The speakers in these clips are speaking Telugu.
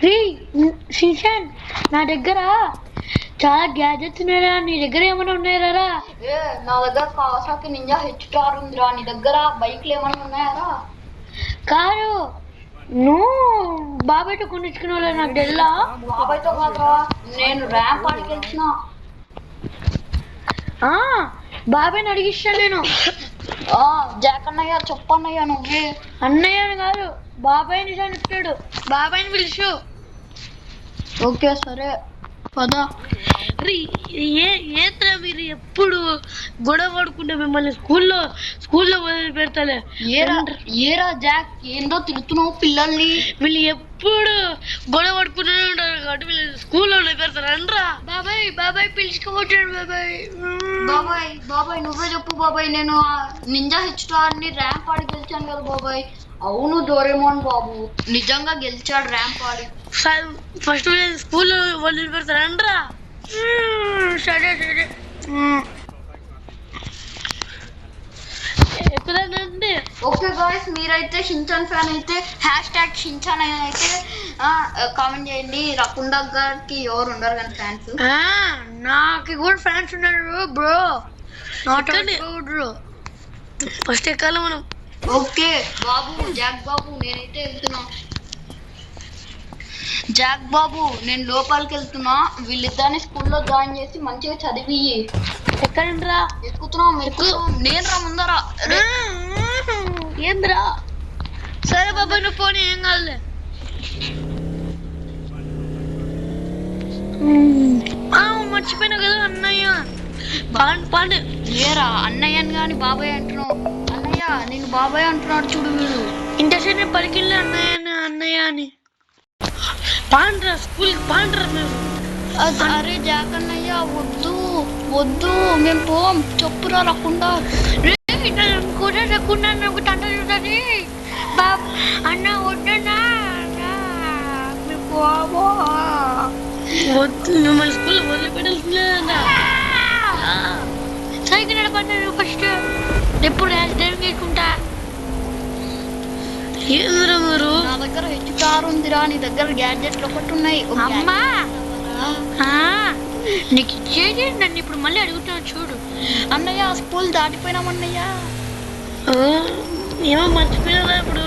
రే శిషన్, నా దగ్గర చాలా గ్యాజెట్స్ ఉన్నాయా, నీ దగ్గర ఏమైనా ఉన్నాయా? నా దగ్గర కావాసాకి నింజా హెచ్2R ఉందిరా. నీ దగ్గర బైక్లు ఏమైనా ఉన్నాయారా? కాదు, నువ్వు బాబాయ్తో కొనిచ్చుకునే వాళ్ళ నాకు తెల్లా. బాబాయ్తో కాదురా, నేను ర్యాంప్ ఆడికి వెళ్తున్నా. బాబాయ్ని అడిగిస్తాను నేను. జాక్ అన్నయ్య చెప్పన్నయ్య. నువ్వే అన్నయ్య అని కాదు, బాబాయ్ని చెప్తాడు. బాబాయ్ని పిలుచు. ఓకే సరే పదా. ఏత్రా మీరు ఎప్పుడు గొడవ పడుకుంటే మిమ్మల్ని స్కూల్లో వదిలి పెడతాలే. ఏరా జాక్, ఏందో తిడుతున్నావు పిల్లల్ని? వీళ్ళు ఎప్పుడు గొడవ పడుకుంటూనే ఉంటారు కాబట్టి వీళ్ళు స్కూల్లో పెడతారు అనరా. బాబాయ్ పిలుచుకోవచ్చాడు. బాబాయ్ నువ్వే చెప్పు బాబాయ్. నేను నింజా హెచ్2R ని ర్యాంప్ ఆడి గెలిచాను కదా బాబాయ్. అవును డోరేమోన్ బాబు, నిజంగా గెలిచాడు ర్యాంప్ ఆడి. ఫస్ట్ స్కూల్లో వదిలి పెడతారు అనరా. సరే ఎక్కుదండి. ఓకే గాయ్స్, మీరైతే షించాన్ ఫ్యాన్ అయితే #షించాన్ అయితే కామెంట్ చేయండి. రకుండా గారికి ఎవరు ఉండరు కానీ ఫ్యాన్స్. నాకు కూడా ఫ్యాన్స్ ఉన్నారు బ్రో. ఫస్ట్ ఎక్కాలి మనం. ఓకే బాబు, జాక్ బాబు నేనైతే వెళ్తున్నా. జాక్ బాబు నేను లోపలికి వెళ్తున్నా. వీళ్ళిద్దరిని స్కూల్లో జాయిన్ చేసి మంచిగా చదివి. ఎక్కడండ్రా? ఎక్కుతున్నా. నేను రా ముందరా. ఏంద్రా? సరే బాబాయ్ నువ్వు పోనీ, ఏం కాదులే. మర్చిపోయినా కదా అన్నయ్య. పాండు ఏరా అన్నయ్య అని కానీ బాబాయ్ అంటున్నావు. అన్నయ్య నేను బాబాయ్ అంటున్నాడు చూడు వీడు. ఇంటర్సెట్ పలికిలే అన్నయ్య అని. పాండ్రా స్కూల్కి పాండ్రా మేము. అరే జాక్ అన్నయ్య వద్దు మేము పోం. చెప్పురా రకుండా. కూడా రకుండా నాకు తండ్రి చూడండి. అన్న వద్దన్నా వద్దు, మిమ్మల్ని స్కూల్లో వదిలిపెట్టాల్సిందేనా? సైకిల్ నడపడ్డాను ఫస్ట్. ఎప్పుడు డ్రైవింగ్ చేసుకుంటా. ఏంద్రా మీరు? నా దగ్గర హెచ్2R ఉందిరా. నీ దగ్గర గ్యాడ్జెట్లు ఒకటి ఉన్నాయి. అమ్మా నీకు ఇచ్చేది. నన్ను ఇప్పుడు మళ్ళీ అడుగుతున్నావు చూడు. అన్నయ్య స్కూల్ దాటిపోయినామన్నయ్య. ఏమో మర్చిపోయినా ఇప్పుడు.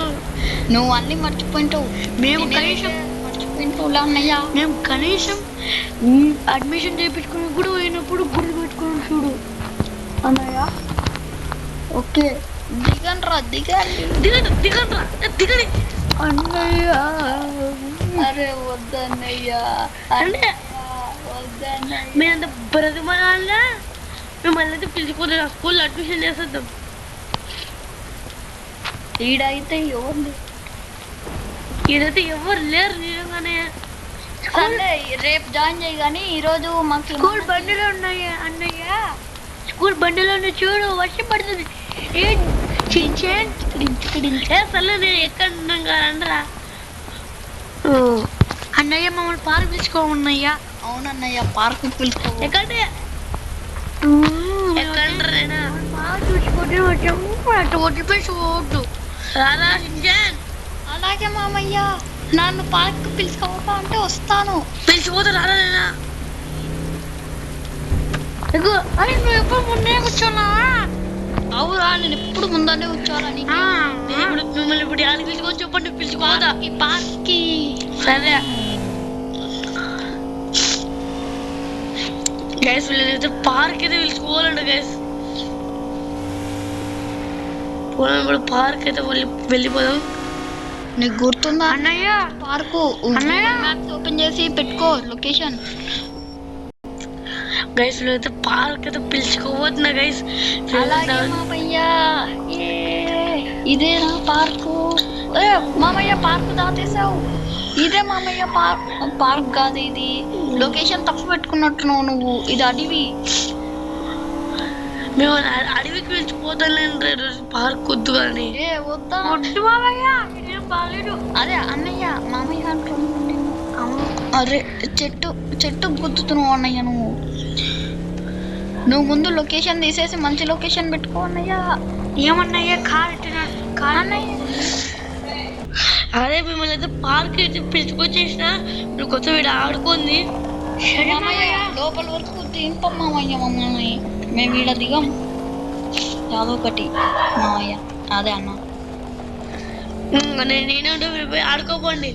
నువ్వు అన్ని మర్చిపోయింటావు. మేము కనీసం మర్చిపోయింటావులా అన్నయ్య. మేము కనీసం అడ్మిషన్ చేయించుకుని కూడా పోయినప్పుడు గుర్తు పెట్టుకుని చూడు అన్నయ్య. ఓకే దిగండి అన్నయ్య. అరే వద్దన్నయ్య. అంటే మీరంత బ్రతిమలా మిమ్మల్ని అయితే పిలుచుకోలేదు. స్కూల్లో అడ్మిషన్ చేసేద్దాం. ఈడైతే ఎవరు లేరు నిజంగానే. రేపు జాయిన్ చేయి కానీ ఈరోజు మాకు స్కూల్ బండిలో ఉన్నాయి అన్నయ్య. స్కూల్ బండిలో చూడు, వర్షం పడుతుంది. నేను ఎక్కడ ఉన్నాం కదరా అన్నయ్య. మమ్మల్ని పార్క్ పిలుచుకోమన్నయ్యా. అవునన్నయ్య పార్క్ పిలుచుకో. ఎక్కడే పార్క్ చూసుకుంటే వచ్చాము. అటు వదిలిపోయి చూడు. అలాగే మామయ్య, నన్ను పార్క్ పిలుచుకోవా అంటే వస్తాను. పిలిచిపోతే రాలేనా? నువ్వు ఎప్పుడు ముందే కూర్చోనా? అవురా, నేను ఎప్పుడు ముందనే కూర్చోవాలని. మిమ్మల్ని ఇప్పుడు యాడికి పిలుచుకొని చెప్పండి. పిలుచుకోదా ఈ పార్క్కి? సరే గైస్, వీళ్ళైతే పార్క్ అయితే పిలుచుకోవాలంట గైస్. పోదాం ఇప్పుడు పార్క్ అయితే వెళ్ళిపోదాం. నీకు గుర్తుందా అన్నయ్య పార్కు? మ్యాప్స్ ఓపెన్ చేసి పెట్టుకో లొకేషన్. గైస్ వీళ్ళైతే పార్క్ అయితే పిలుచుకోవద్దునా గైస్. అలాగే మామయ్య, ఇదేనా పార్కు? మామయ్య పార్కు దాటేసావు. ఇదే మామయ్య పార్క్ కాదు, ఇది లొకేషన్ తప్పు పెట్టుకున్నట్టున్నావు నువ్వు. ఇది అడవి. మేము అడవికి పిలిచిపోతాను. పార్క్ వద్దు కానీ. వద్దా? వద్దు మామయ్య, ఇదేం బాగాలేదు. అదే అన్నయ్య మామయ్య అంటున్నాను. అరే చెట్టు గుర్తుతున్నావు అన్నయ్య. నువ్వు ముందు లొకేషన్ తీసేసి మంచి లొకేషన్ పెట్టుకో అన్నయ్య. ఏమన్నయ్య? అదే మిమ్మల్ని అయితే పార్క్ అయితే పిలుచుకొచ్చేసిన మీరు కొత్త వీడు ఆడుకుంది. మామయ్య లోపల వరకు దింపం మామయ్య మమ్మల్ని, మేము ఈడ దిగం. అదొకటి మామయ్య, అదే అన్న. నేనే మీరు పోయి ఆడుకోపోండి.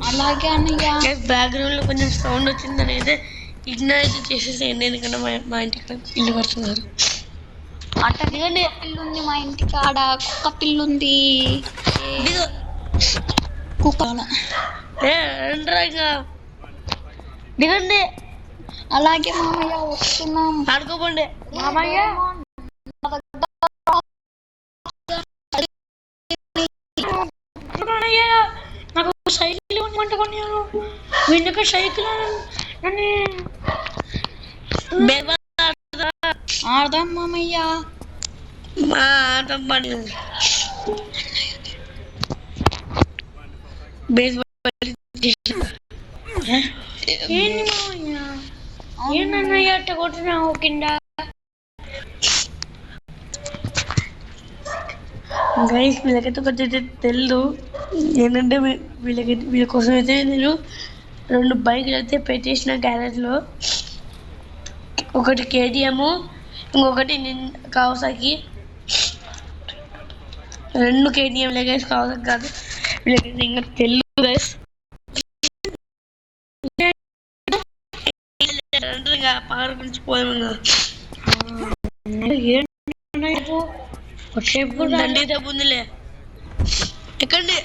అలాగే అన్నయ్య. బ్యాక్గ్రౌండ్ లో కొంచెం సౌండ్ వచ్చిందని అయితే ఇగ్నోర్ అయితే చేసేసేయండి, ఎందుకంటే మా ఇంటికి ఇల్లు కడుతున్నారు. అట్ట దిగండి. పిల్లుంది మా ఇంటికి, ఆడ కుక్క పిల్లుంది. కుక్క దిగండి. అలాగే మామయ్య వస్తున్నాం. ఆడుకోపోండి మామయ్య. నాకు సైకిల్ ఇవ్వమంటుకున్నాను, ఎందుకు సైకిల్ ఆడదాం మామయ్య. ఆడదాం పని. ఏంటి మామయ్య, ఏంటన్నయ్య అట్ట కొట్టినావు కింద? గైస్ వీళ్ళకైతే కొంచెం తెలు ఏంటంటే వీళ్ళ కోసం అయితే నేను 2 బైకులు అయితే పెట్టేసిన గ్యారేజ్లో. ఒకటి కేటీఎం, ఇంకొకటి కావాసాకి. 2 కేటీఎంలే గైస్, కావాసాకి కాదు. వీళ్ళకైతే ఇంకా తెలు గైస్. పార్క్ నుంచి పోయాము. దండి తప్పుందిలే. ఎక్కండి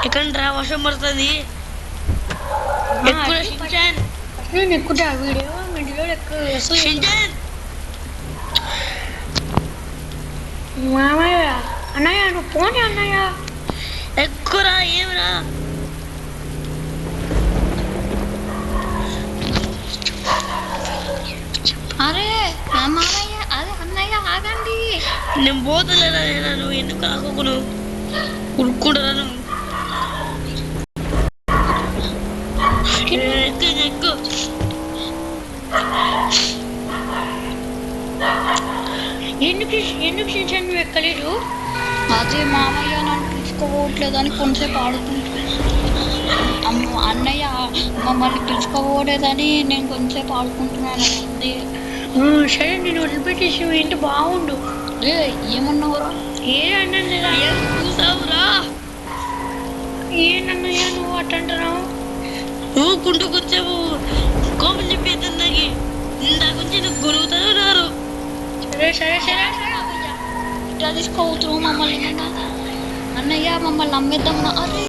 ఎక్కండి రా, వర్షం పడుతుంది. నేను ఎక్కుతా వీడియో వీడియో మామయ్య. అన్నయ్య నువ్వు పోనీ అన్నయ్య. ఎక్కురా, ఏమిరా? అరే మామయ్య, అదే అన్నయ్య ఆగండి. నేను పోతలేదా? నువ్వు ఎందుకు ఆగకును? ఉరుక్కుంటారా నువ్వు? ఎక్కు. ఎందుకు శించాను నువ్వు ఎక్కలేదు? అదే మామయ్య నన్ను పిలుచుకోవట్లేదని కొంచెంసేపు ఆడుకుంటున్నాను. అన్నయ్య మమ్మల్ని పిలుచుకోవట్లేదని నేను కొంచెంసేపు ఆడుకుంటున్నాను. అంతే. సరే నేను వదిలిపెట్టేసి ఏంటి బాగుండు. ఏమన్నావురా? ఏదన్నా చూసావురా? ఏనన్నయ్యా నువ్వు అట్టంటున్నావు? నువ్వు కుంటుకొచ్చావు కోపం చెప్పేద్దకి ఇందాక నుంచి నువ్వు గొలుగుతున్నారు. సరే ఇట్లా తీసుకోవచ్చురు మమ్మల్ని. అన్నయ్య మమ్మల్ని అమ్మేద్దాం. అరే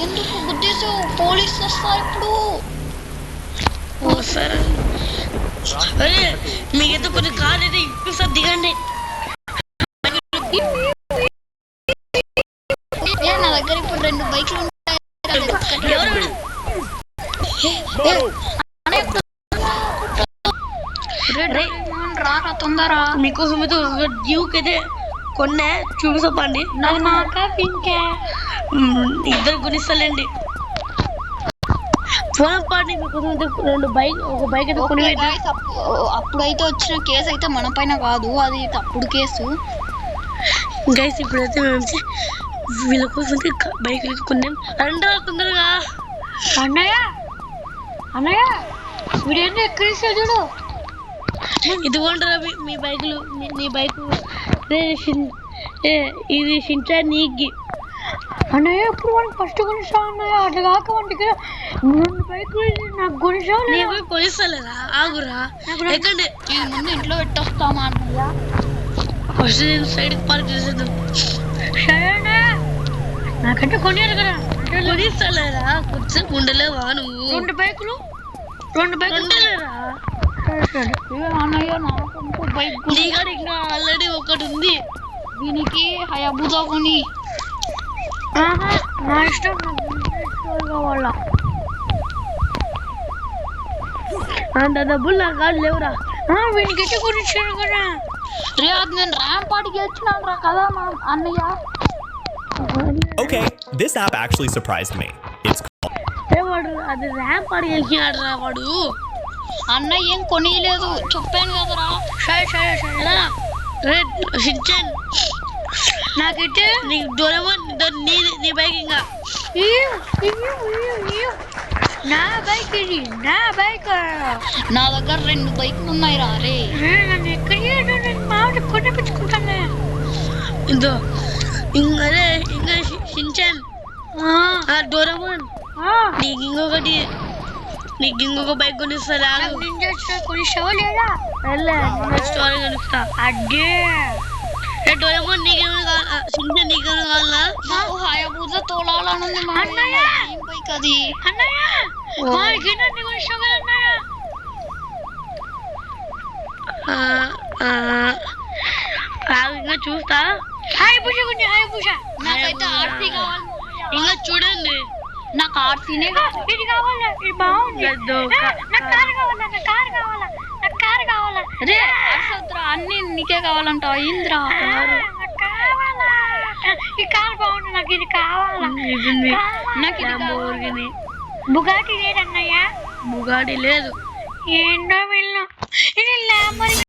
ఎందుకు గుద్దేశావు? పోలీసులు వస్తారు ఇప్పుడు. సరే అరే మీకైతే కొన్ని కార్ అయితే ఇప్పిస్తా, దిగండి. నా దగ్గర ఇప్పుడు 2 బైక్లు ఉంటాయి. రారా తొందర. మీకోసం అయితే డ్యూక్ అయితే కొన్నా, చూపిస్తాండి. ఇద్దరు గునిస్తలేండి. ఫోన్ పాడి మీకోసం అయితే 2 బైక్, ఒక బైక్ అయితే కొని. అప్పుడైతే వచ్చిన కేసు అయితే మన పైన కాదు, అది తప్పుడు కేసు గైస్. ఇప్పుడైతే మేము వీళ్ళ కోసం బైక్ కొన్నాం. రండి తొందరగా. అన్నయ్య వీడేంటి ఎక్కడిస్తా చూడు. ఇదిగోంటారా మీ బైకులు, నీ బైకు. ఇది షించా నీకి. అన్నయ్య ఇప్పుడు మనకి ఫస్ట్ కొనిస్తా అన్నయ్య. అట్లా కాక వంటికి 2 బైకులు నాకు కొనిస్తా. నేను కొనిస్తలేరా? ఆగురా, ఎక్కండి. ఇది ముందు ఇంట్లో పెట్టొస్తామా అన్నయ్య? ఫస్ట్ నేను సైడ్కి పార్క్ చేసేద్దాం. సరేనా? నాకంటే కొనియాలి కదా. కొనిస్తలేరా? కొంచెం ఉండలేవా నువ్వు? 2 బైకులు ఉండలేరా? అన్నయ్య నాకు ఇంకో బైక్. నీ కాడ ఇంకా ఆల్రెడీ ఒకటి ఉంది. దీనికి హయాబుజా కొని. నా ఇష్టం, కావాలా? అంత డబ్బులు నా కాదు లేవురా. వీనికైతే కొనిచ్చాను కదా. రే అది నేను ర్యాంప్ పాటికి వచ్చినాను రా కదా మా అన్నయ్య. Okay, this app actually surprised me. It's వాడు అది ర్యాంప్ పాడి గెలిచినాడు రా వాడు. అన్నయ్య ఏం కొనియలేదు, చెప్పాను కదరా. సరే షించాన్ నాకైతే నీకు డోరేమోన్ నీ బైక్ ఇంకా నా బైక్ ఇది నా బైక్ నా దగ్గర 2 బైకులు ఉన్నాయి రా రే నన్ను ఎక్కడ మామిడి కొనిపించుకుంటానే ఇదో అదే ఇంకా షించాన్ డోరేమోన్ నీకు ఇంకొక బైక్ కొనిస్తారా కొనిస్తావా లేదా స్టోరీ కొనిస్తా అడ్డే డోరేమోన్ నీకేమైనా కావాలా షించాన్ నీకేమైనా కావాలా నాకు హయాబుజా తోలాలనుంది అన్నయ్య ఏం బైక్ అది అన్నయ్య మాకి నన్ను కొనిస్తావా అన్నయ్య ఇంకా చూస్తా హయాబుజా నాకైతే ఆర్సీ కావాలి ఇంకా చూడండి నాకు ఆర్సీనే ఇది కావాలా ఇది బాగుంది నాకు కారు కావాలా అరే అసలు అన్ని నీకే కావాలంటావు ఇంద్రా ఈ కారు బాగుంది నాకు ఇది కావాలా నాకు ఇది బుగాటి లేదన్నయ్య బుగాడి లేదు ఏంటో వీళ్ళు ఇది ల్యాంబోర్గిని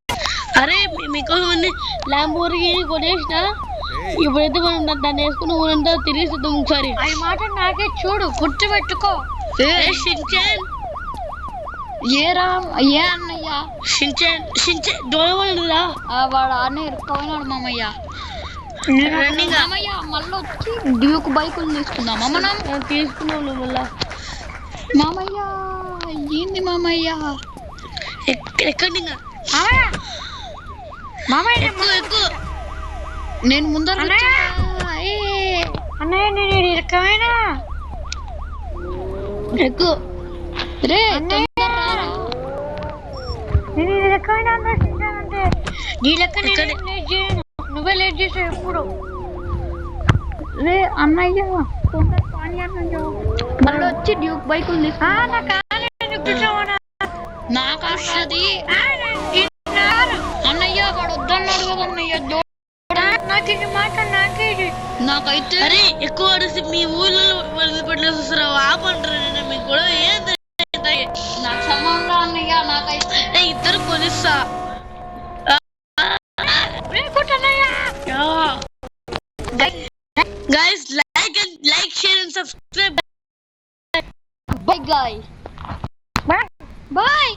అరే మీకోసం ల్యాంబోర్గిని కొనేసిన ఇప్పుడైతే మనం దాన్ని వేసుకుని ఊరంతా తిరిగిస్తాం ఒకసారి అవి మాట నాకే చూడు గుర్తుపెట్టుకో షించాన్ ఏరా ఏ అన్నయ్య షించాన్ డోరేమోన్ రా వాడు అన్న ఇరుక్కుపోయినాడు మామయ్య మామయ్య మళ్ళీ వచ్చి డ్యూక్ బైకులు తీసుకుందామా మనం తీసుకున్నాం మళ్ళా మామయ్య ఏంది మామయ్య ఎక్కండి ఇంకా మామయ్య ఎక్కువ నేను ముందర అన్నయ్య నేను ఇరుకమైనా ఎక్కువ రే నేను ఇరుకమైనా అంటే నీ లెక్క లేట్ చేయను నువ్వే లేట్ చేసావు ఎప్పుడు రే అన్నయ్య మళ్ళీ వచ్చి డ్యూక్ బైకులు నాకు వస్తుంది అన్నయ్య వాడు వద్దన్నాడు కదా అన్నయ్య నాకు ఇది మాట నాకేది నాకైతే అరే ఎక్కువ అడిసి మీ ఊళ్ళో వదిలిపెట్టిన చూస్తారా ఆపంటారా మీకు కూడా ఏం నాకు సంబంధం అన్నయ్య నాకైతే ఇద్దరు కొనిస్తా guys like share and subscribe bye guys bye